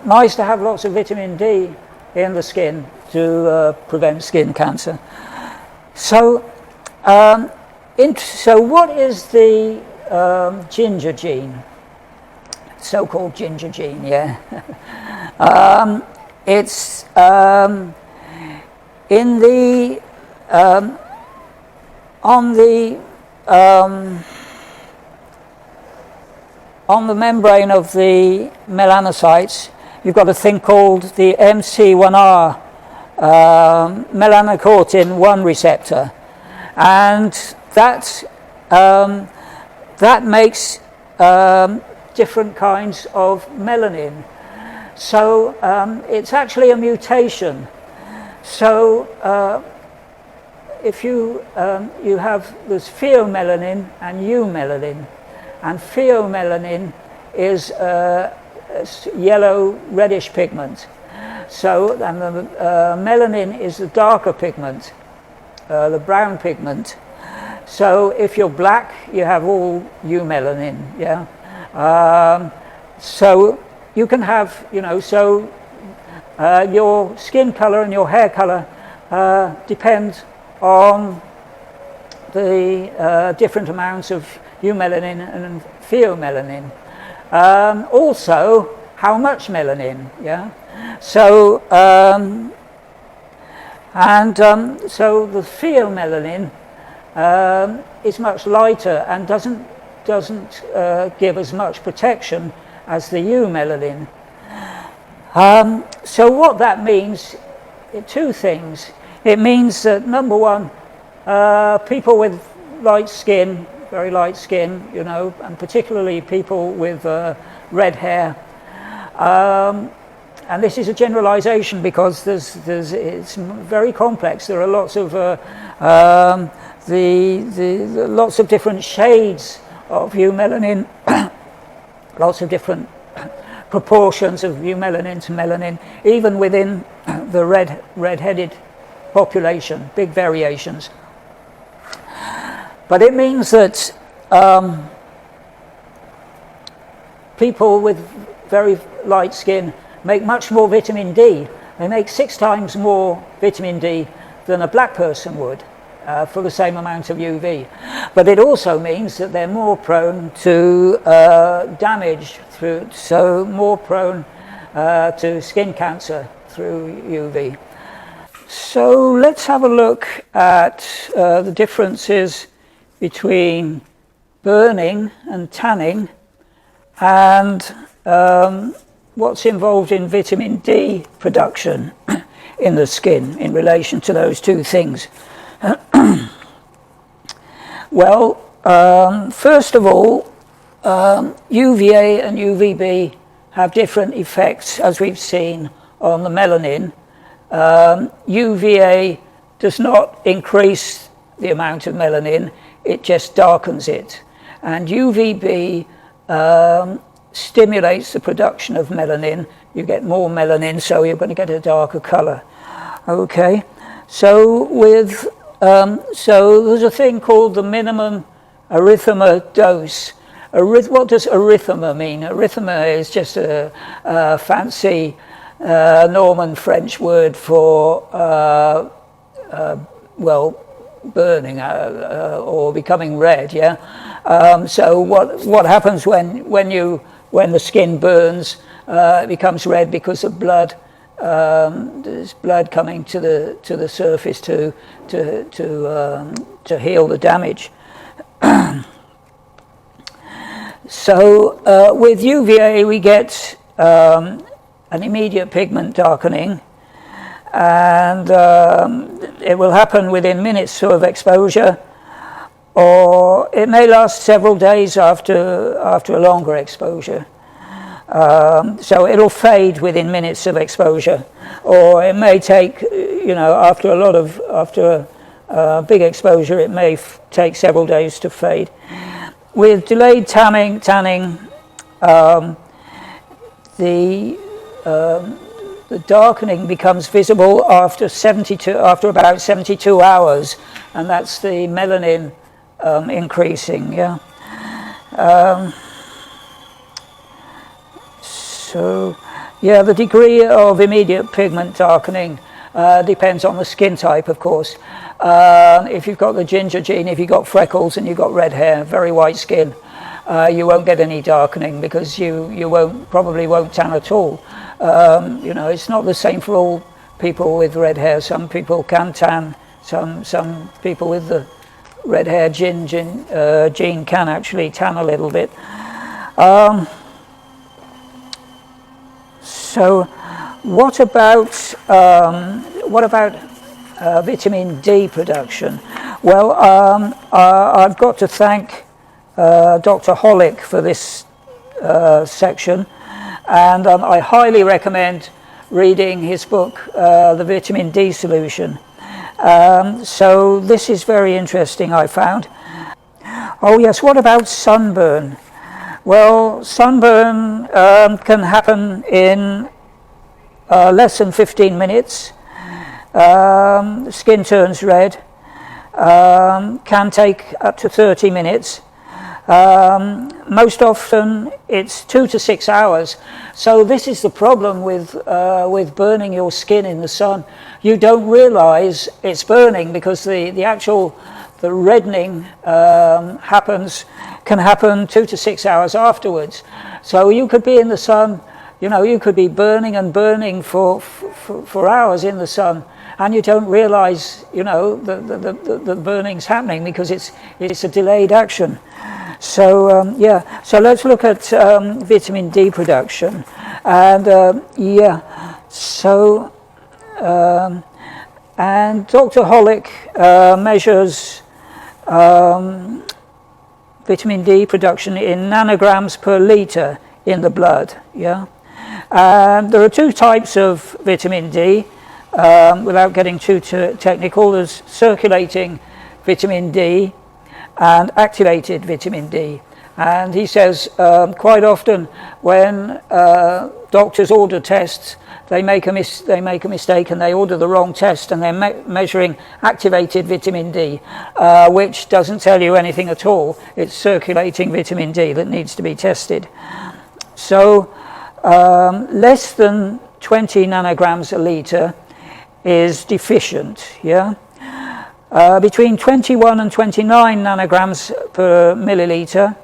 nice to have lots of vitamin D in the skin to prevent skin cancer. So, so what is the ginger gene? So-called ginger gene, yeah. It's in the on the membrane of the melanocytes, you've got a thing called the MC1R melanacortin 1 receptor, and that makes different kinds of melanin. So it's actually a mutation. So if you have this pheomelanin and eumelanin, and pheomelanin is a yellow reddish pigment. So, and the melanin is the darker pigment, the brown pigment. So if you're black, you have all eumelanin, yeah. So you can have, so your skin color and your hair color depend on the different amounts of eumelanin and pheomelanin. Also, how much melanin, yeah? So, so the pheomelanin is much lighter and doesn't give as much protection as the eumelanin. So what that means, two things. It means that, number one, people with light skin, very light skin, and particularly people with red hair. And this is a generalization because it's very complex. There are lots of lots of different shades of eumelanin, lots of different proportions of eumelanin to melanin, even within the red-headed population, big variations. But it means that people with very light skin make much more vitamin D. They make 6 times more vitamin D than a black person would for the same amount of UV. But it also means that they're more prone to damage so more prone to skin cancer through UV. So let's have a look at the differences between burning and tanning and what's involved in vitamin D production in the skin in relation to those two things. Well, first of all, UVA and UVB have different effects, as we've seen, on the melanin. UVA does not increase the amount of melanin, it just darkens it. And UVB stimulates the production of melanin. You get more melanin, so you're going to get a darker color. Okay, so so there's a thing called the minimum erythema dose. What does erythema mean? Erythema is just a fancy Norman French word for burning or becoming red. Yeah. So what happens when the skin burns? It becomes red because of blood. There's blood coming to the surface to heal the damage. So with UVA we get an immediate pigment darkening, and it will happen within minutes of exposure, or it may last several days after a longer exposure. So it'll fade within minutes of exposure, or it may take, after a big exposure, it may take several days to fade. With delayed tanning, the darkening becomes visible after about 72 hours, and that's the melanin increasing. Yeah. So, yeah, the degree of immediate pigment darkening Depends on the skin type, of course. If you've got the ginger gene, if you've got freckles and you've got red hair, very white skin, you won't get any darkening because you probably won't tan at all. You know, it's not the same for all people with red hair. Some people can tan. Some people with the red hair gene can actually tan a little bit. So, what about vitamin D production? Well, I've got to thank Dr. Hollick for this section, and I highly recommend reading his book, The Vitamin D Solution. So this is very interesting, I found. Oh yes, what about sunburn? Well, sunburn can happen in less than 15 minutes. Skin turns red. Can take up to 30 minutes. Most often it's 2 to 6 hours. So this is the problem with burning your skin in the sun. You don't realize it's burning because the reddening can happen 2 to 6 hours afterwards. So you could be in the sun, you know, you could be burning and burning for hours in the sun, and you don't realize, you know, the burning's happening because it's a delayed action. So yeah, so let's look at vitamin D production, and and Dr. Hollick measures vitamin D production in nanograms per liter in the blood. Yeah, there are two types of vitamin D. Without getting too technical, there's circulating vitamin D and activated vitamin D. And he says quite often when doctors order tests, they make a mistake and they order the wrong test, and they're measuring activated vitamin D, which doesn't tell you anything at all. It's circulating vitamin D that needs to be tested. So less than 20 nanograms a litre is deficient, yeah? Between 21 and 29 nanograms per milliliter,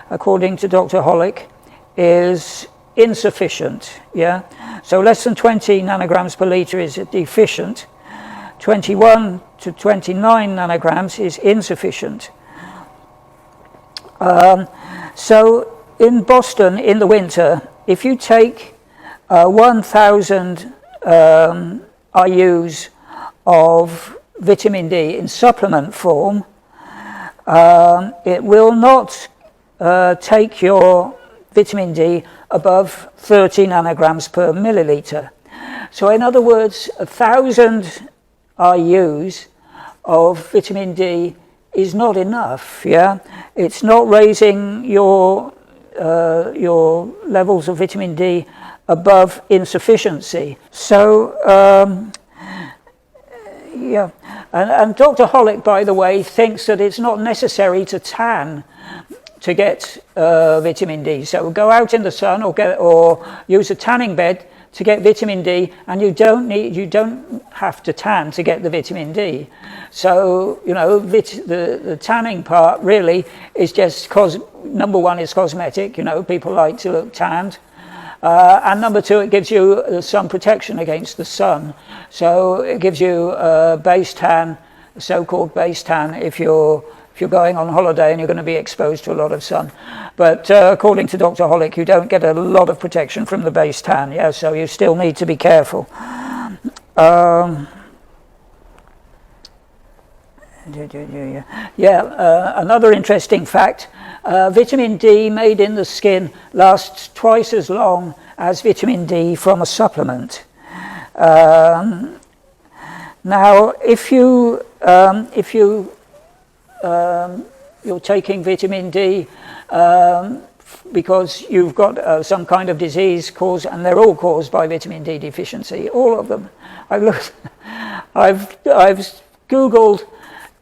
according to Dr. Hollick, is insufficient, yeah? So less than 20 nanograms per litre is deficient. 21 to 29 nanograms is insufficient. So in Boston in the winter, if you take 1,000 IUs of vitamin D in supplement form, it will not take your vitamin D above 30 nanograms per milliliter. So in other words, 1,000 IUs of vitamin D is not enough. Yeah, it's not raising your levels of vitamin D above insufficiency. So yeah, and Dr. Hollick, by the way, thinks that it's not necessary to tan to get vitamin D. So go out in the sun or use a tanning bed to get vitamin D, and you don't have to tan to get the vitamin D. So you know the tanning part really is just number one is cosmetic. You know, people like to look tanned. And number two, it gives you some protection against the sun. So it gives you base tan, so-called base tan, if you're going on holiday and you're going to be exposed to a lot of sun. But according to Dr. Hollick, you don't get a lot of protection from the base tan. Yeah, so you still need to be careful. Another interesting fact, vitamin D made in the skin lasts twice as long as vitamin D from a supplement. Now, if you're taking vitamin D because you've got some kind of disease and they're all caused by vitamin D deficiency, all of them. I've Googled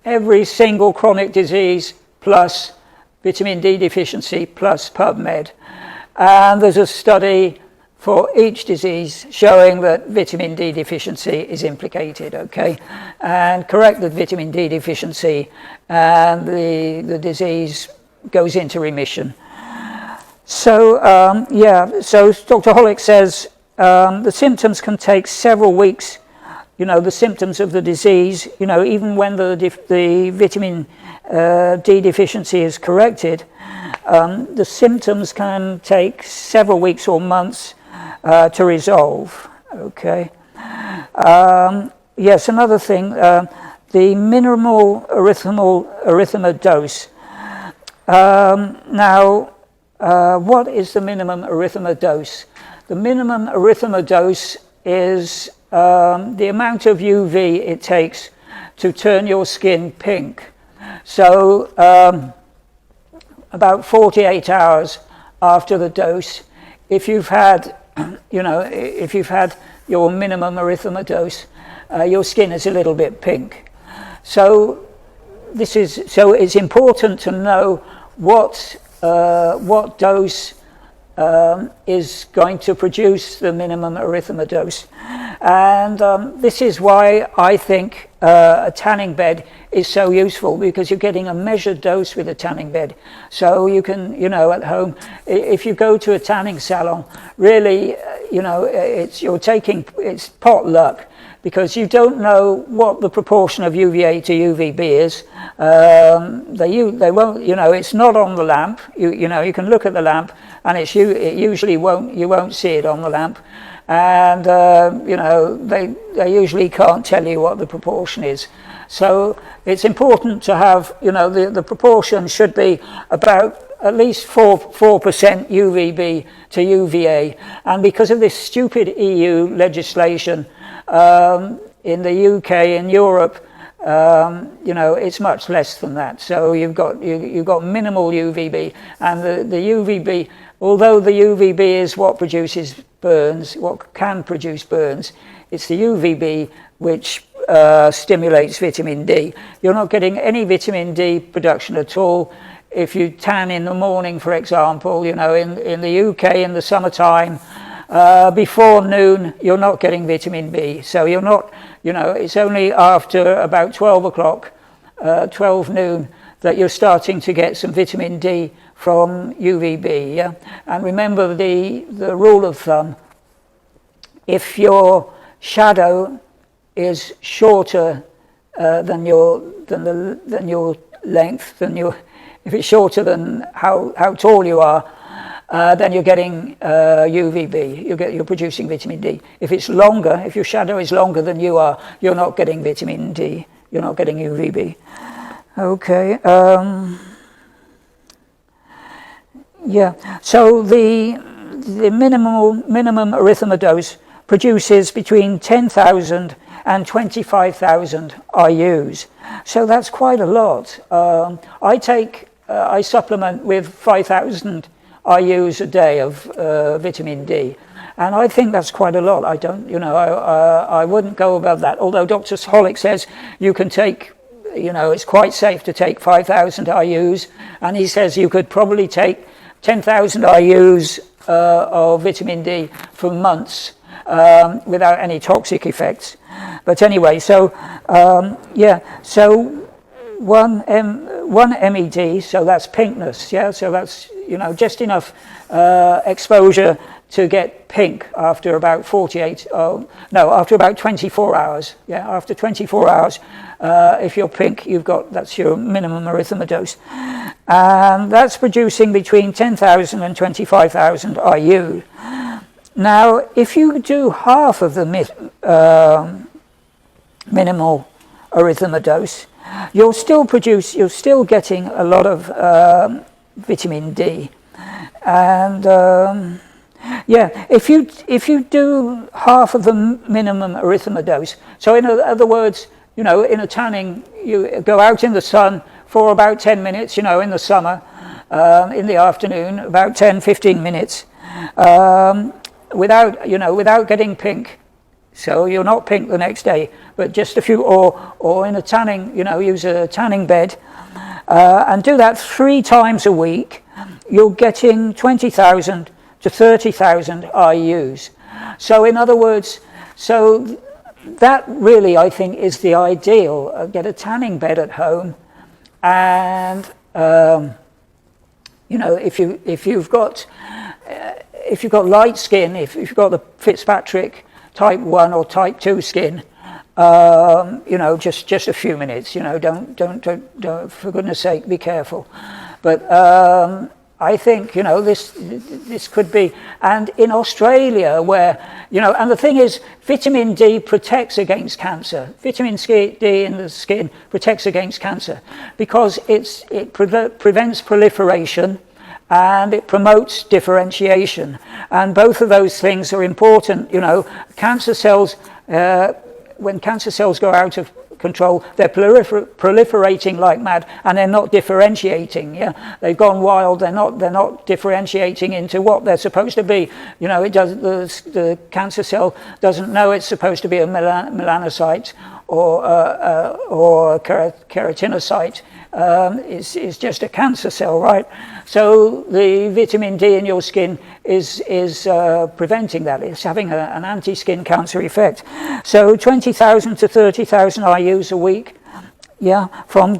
every single chronic disease plus vitamin D deficiency plus PubMed, and there's a study for each disease showing that vitamin D deficiency is implicated, okay? And correct the vitamin D deficiency and the disease goes into remission. So, so Dr. Hollick says the symptoms can take several weeks, the symptoms of the disease, even when the vitamin D deficiency is corrected, the symptoms can take several weeks or months to resolve, okay? Yes, another thing, the minimal erythema dose. Now, what is the minimum erythema dose? The minimum erythema dose is the amount of UV it takes to turn your skin pink. So, about 48 hours after the dose, if you've had if you've had your minimum erythema dose, your skin is a little bit pink. So it's important to know what dose is going to produce the minimum erythema dose, and this is why I think a tanning bed is so useful, because you're getting a measured dose with a tanning bed. So you can, at home, if you go to a tanning salon, really, it's pot luck, because you don't know what the proportion of UVA to UVB is. They won't, it's not on the lamp. You can look at the lamp, and you won't see it on the lamp. And they usually can't tell you what the proportion is. So it's important to have, the proportion should be about at least 4% UVB to UVA. And because of this stupid EU legislation in the UK and Europe, it's much less than that. So you've got minimal UVB, and the UVB, although the UVB is what produces burns, what can produce burns, it's the UVB which stimulates vitamin D. You're not getting any vitamin D production at all if you tan in the morning, for example. In the UK in the summertime, before noon, you're not getting vitamin B. So you're not, it's only after about 12 o'clock, 12 noon, that you're starting to get some vitamin D from UVB, yeah? And remember the rule of thumb: if your shadow is shorter than your length, if it's shorter than how tall you are, then you're getting UVB. You're producing vitamin D. If it's longer, if your shadow is longer than you are, you're not getting vitamin D. You're not getting UVB. Okay. So the minimum erythema dose produces between 10,000 and 25,000 IUs. So that's quite a lot. I supplement with 5,000 IUs a day of vitamin D, and I think that's quite a lot. I wouldn't go above that. Although Dr. Hollick says you can take, it's quite safe to take 5,000 IUs, and he says you could probably take 10,000 IUs of vitamin D for months without any toxic effects. But anyway, so one MED, so that's pinkness, yeah. So that's just enough exposure to get pink after about after about 24 hours. Yeah, after 24 hours, if you're pink, that's your minimum erythema dose, and that's producing between 10,000 and 25,000 IU. Now, if you do half of the minimal erythema dose, you're still getting a lot of vitamin D, and if you do half of the minimum erythema dose, so in other words, in a tanning, you go out in the sun for about 10 minutes, in the summer, in the afternoon, about 10-15 minutes, without getting pink. So you're not pink the next day, but just a few, or in a tanning, use a tanning bed, and do that 3 times a week. You're getting 20,000 to 30,000 IUs. So in other words, so that really, I think, is the ideal. Get a tanning bed at home, and you know, if you've got light skin, if you've got the Fitzpatrick type 1 or type 2 skin, you know, just a few minutes. You know, don't for goodness sake, be careful. But I think, you know, this could be, and in Australia where, you know, and the thing is, vitamin D protects against cancer. Vitamin D in the skin protects against cancer because it prevents proliferation and it promotes differentiation. And both of those things are important. You know, cancer cells, when cancer cells go out of control, they're proliferating like mad, and they're not differentiating. Yeah, they've gone wild. They're not differentiating into what they're supposed to be. You know, the cancer cell doesn't know it's supposed to be a melanocyte or keratinocyte. Is just a cancer cell, right? So the vitamin D in your skin is preventing that. It's having an anti-skin cancer effect. So 20,000 to 30,000 IUs a week, yeah, from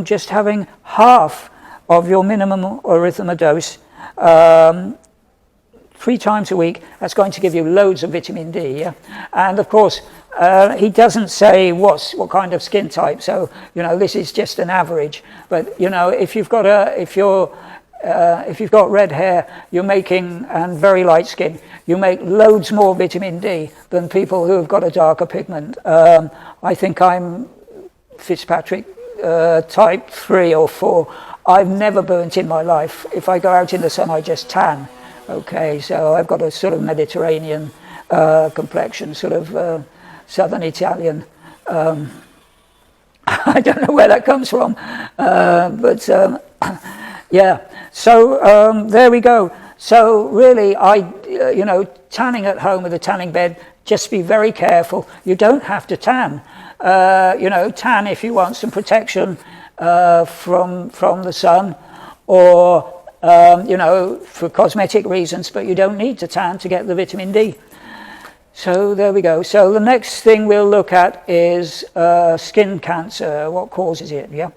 just having half of your minimum erythema dose 3 times a week. That's going to give you loads of vitamin D, yeah. And of course, he doesn't say what kind of skin type, so you know this is just an average. But you know, if you've got red hair, you're making, and very light skin, you make loads more vitamin D than people who have got a darker pigment. I think I'm Fitzpatrick type 3 or 4. I've never burnt in my life. If I go out in the sun, I just tan. Okay, so I've got a sort of Mediterranean complexion, sort of Southern Italian. I don't know where that comes from, but yeah. So there we go. So really, you know, tanning at home with a tanning bed, just be very careful. You don't have to tan. You know, tan if you want some protection from the sun, or you know, for cosmetic reasons, but you don't need to tan to get the vitamin D. So there we go. So the next thing we'll look at is skin cancer, what causes it, yeah?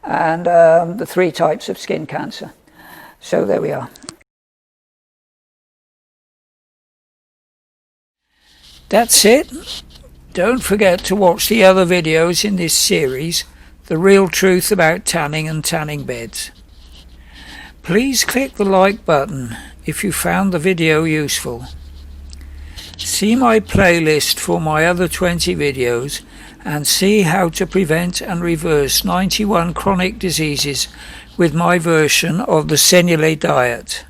And the 3 types of skin cancer. So there we are. That's it. Don't forget to watch the other videos in this series, The Real Truth About Tanning and Tanning Beds. Please click the like button if you found the video useful. See my playlist for my other 20 videos and see how to prevent and reverse 91 chronic diseases with my version of the Senulé diet.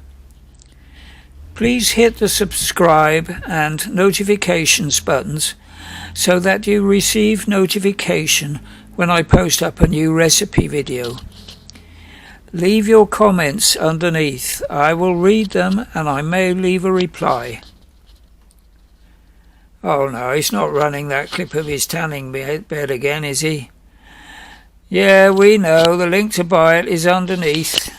Please hit the subscribe and notifications buttons so that you receive notification when I post up a new recipe video. Leave your comments underneath. I will read them and I may leave a reply. Oh no, he's not running that clip of his tanning bed again, is he? Yeah, we know. The link to buy it is underneath.